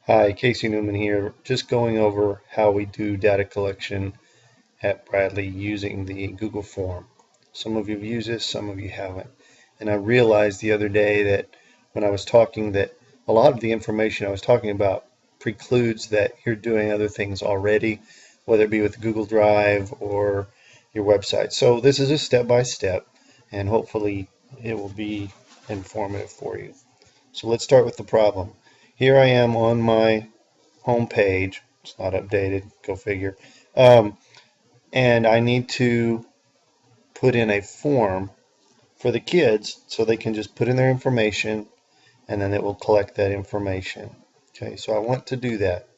Hi, Casey Newman here, just going over how we do data collection at Bradley using the Google form. Some of you have used this, some of you haven't. And I realized the other day that when I was talking that a lot of the information I was talking about precludes that you're doing other things already, whether it be with Google Drive or your website. So this is a step-by-step, and hopefully it will be informative for you. So let's start with the problem. Here I am on my home page. It's not updated, go figure. Um, and I need to put in a form for the kids so they can just put in their information and then it will collect that information. Okay, so I want to do that.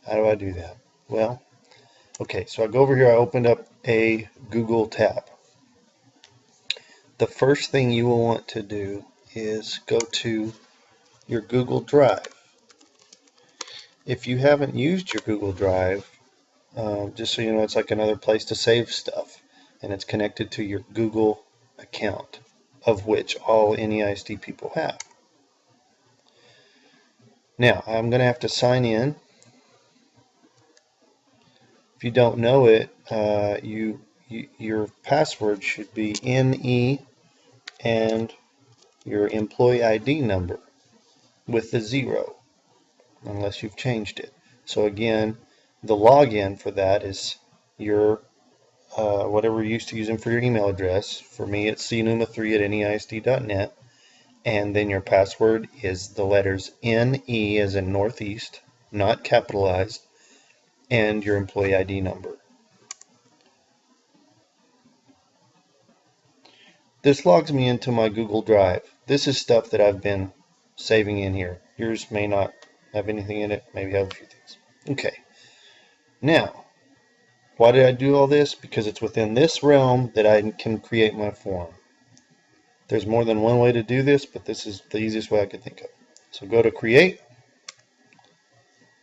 How do I do that? Well, okay, so I go over here, I opened up a Google tab. The first thing you will want to do is go to your Google Drive. If you haven't used your Google Drive, just so you know, it's like another place to save stuff, and it's connected to your Google account, of which all NEISD people have. Now, I'm going to have to sign in. If you don't know it, your password should be NE and your employee ID number with the 0, unless you've changed it. So again, the login for that is your whatever you're used to using for your email address. For me, it's cnuma3@neisd.net. And then your password is the letters NE as in Northeast, not capitalized, and your employee ID number. This logs me into my Google Drive. This is stuff that I've been saving in here. Yours may not have anything in it, maybe have a few things. Okay. Now, why did I do all this? Because it's within this realm that I can create my form. There's more than one way to do this, but this is the easiest way I could think of. So go to Create.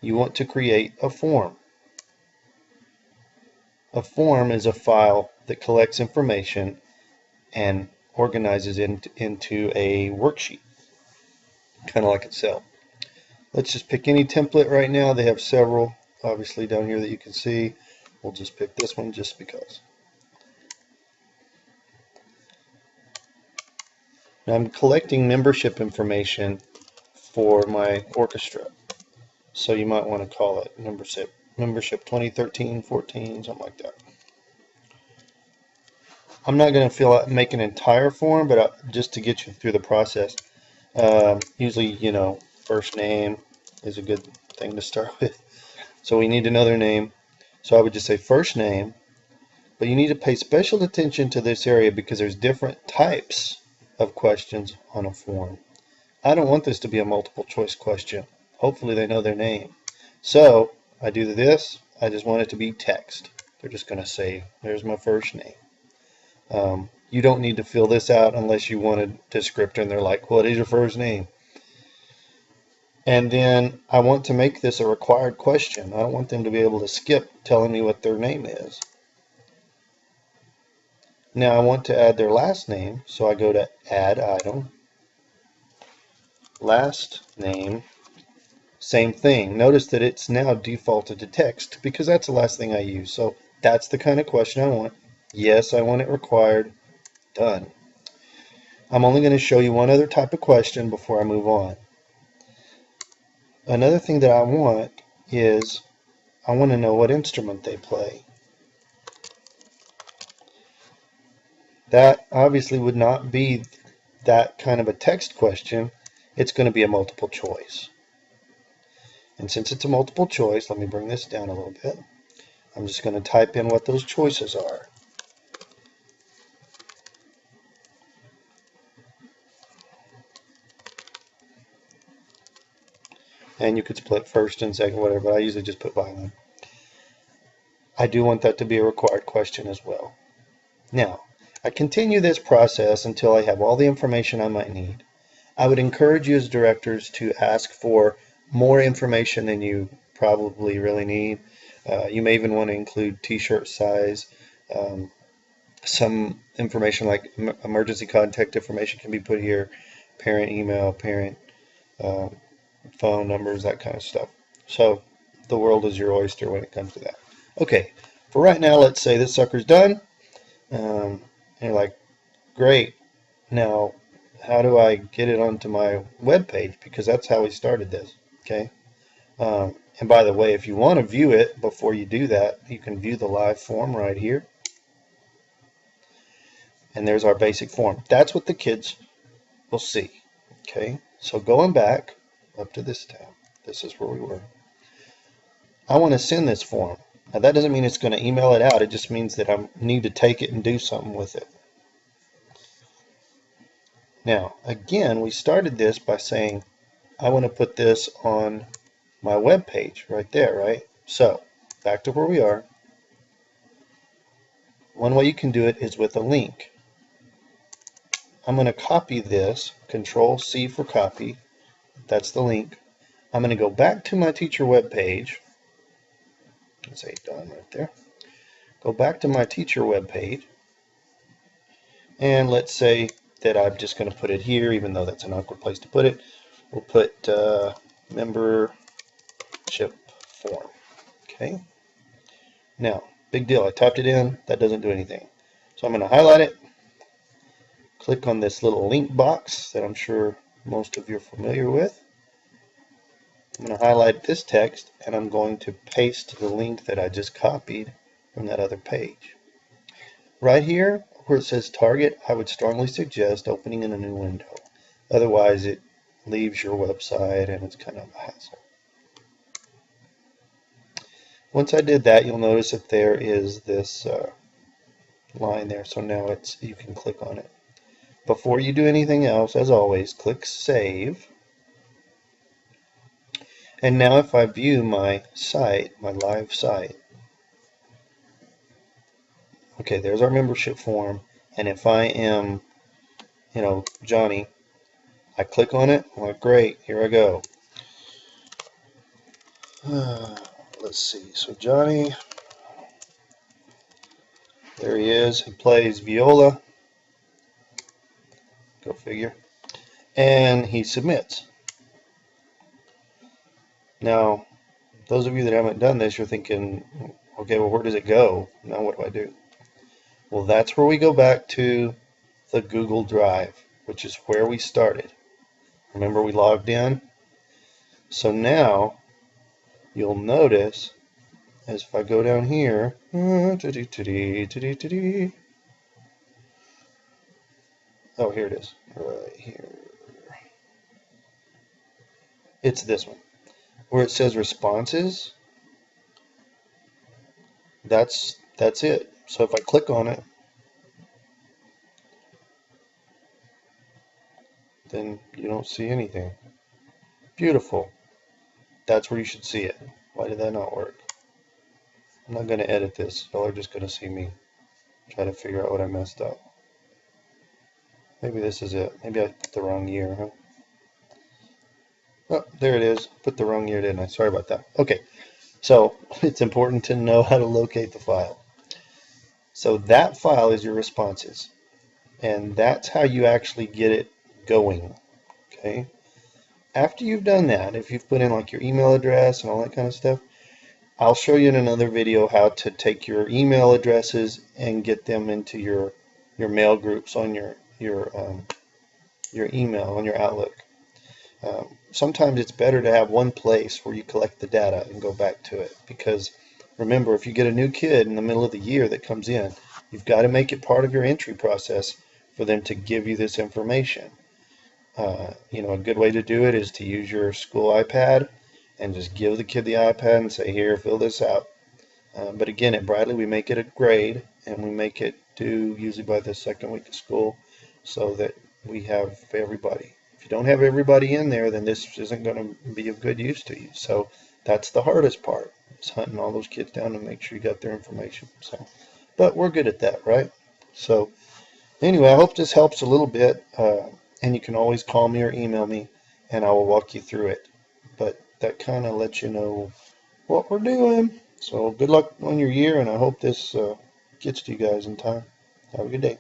You want to create a form. A form is a file that collects information and organizes it into a worksheet, kind of like Excel. Let's just pick any template right now. They have several, obviously, down here that you can see. We'll just pick this one just because. Now I'm collecting membership information for my orchestra. So you might want to call it membership 2013, 14, something like that. I'm not going to make an entire form, but just to get you through the process. Usually, first name is a good thing to start with. So we need to know their name. So I would just say first name, but you need to pay special attention to this area because there's different types of questions on a form. I don't want this to be a multiple choice question. Hopefully they know their name. So I do this. I just want it to be text. They're just going to say, there's my first name. You don't need to fill this out unless you want a descriptor and they're like, what is your first name? And then I want to make this a required question. I don't want them to be able to skip telling me what their name is. Now I want to add their last name, so I go to Add Item, Last Name, same thing. Notice that it's now defaulted to text because that's the last thing I use. So that's the kind of question I want. Yes, I want it required. Done. I'm only going to show you one other type of question before I move on. Another thing that I want is I want to know what instrument they play. That obviously would not be that kind of a text question. It's going to be a multiple choice. And since it's a multiple choice, let me bring this down a little bit. I'm just going to type in what those choices are. And you could split first and second, whatever, but I usually just put violin. I do want that to be a required question as well. Now, I continue this process until I have all the information I might need. I would encourage you as directors to ask for more information than you probably really need. You may even want to include t-shirt size. Some information like emergency contact information can be put here, parent email, parent phone numbers, that kind of stuff. So the world is your oyster when it comes to that. Okay, for right now, let's say this sucker's done. And you're like, great. Now, how do I get it onto my web page? Because that's how we started this. Okay. And by the way, if you want to view it before you do that, you can view the live form right here. And there's our basic form. That's what the kids will see. Okay. So going back up to this tab, this is where we were. I want to send this form. Now that doesn't mean it's going to email it out. It just means that I need to take it and do something with it. Now, again, we started this by saying, I want to put this on my web page right there, right? So, back to where we are. One way you can do it is with a link. I'm going to copy this, Control C for copy. That's the link. I'm going to go back to my teacher web page. Let's say done right there. Go back to my teacher web page. And let's say that I'm just going to put it here, even though that's an awkward place to put it. We'll put membership form. Okay. Now, big deal. I typed it in. That doesn't do anything. So I'm going to highlight it. Click on this little link box that I'm sure most of you are familiar with. I'm going to highlight this text and I'm going to paste the link that I just copied from that other page. Right here where it says target, I would strongly suggest opening in a new window. Otherwise it leaves your website and it's kind of a hassle. Once I did that, you'll notice that there is this line there. So now you can click on it. Before you do anything else, as always, click Save. And now if I view my site, my live site, okay, there's our membership form. And if I am, Johnny, I click on it. I'm like, great, here I go. Let's see. So Johnny, there he is. He plays viola. Go figure. And he submits. Now, those of you that haven't done this, you're thinking, okay, well, where does it go? Now what do I do? Well, that's where we go back to the Google Drive, which is where we started. Remember we logged in? So now you'll notice as if I go down here, oh, here it is, right here. It's this one where it says responses. That's it. So if I click on it, then you don't see anything. Beautiful. That's where you should see it. Why did that not work? I'm not going to edit this. Y'all are just going to see me try to figure out what I messed up. Maybe this is it. Maybe I put the wrong year, huh? Oh, there it is. Put the wrong year, didn't I? Sorry about that. Okay, so it's important to know how to locate the file. So that file is your responses, and that's how you actually get it going, okay? After you've done that, if you've put in like your email address and all that kind of stuff, I'll show you in another video how to take your email addresses and get them into your mail groups on your email on your Outlook. Sometimes it's better to have one place where you collect the data and go back to it, because remember, if you get a new kid in the middle of the year that comes in, you've got to make it part of your entry process for them to give you this information. A good way to do it is to use your school iPad and just give the kid the iPad and say, here, fill this out. But again, at Bradley, we make it a grade, and we make it due usually by the second week of school so that we have everybody. If you don't have everybody in there, then this isn't going to be of good use to you. So that's the hardest part, is hunting all those kids down and make sure you got their information. But we're good at that, right? So anyway, I hope this helps a little bit. And you can always call me or email me, and I will walk you through it. But that kind of lets you know what we're doing. So good luck on your year, and I hope this gets to you guys in time. Have a good day.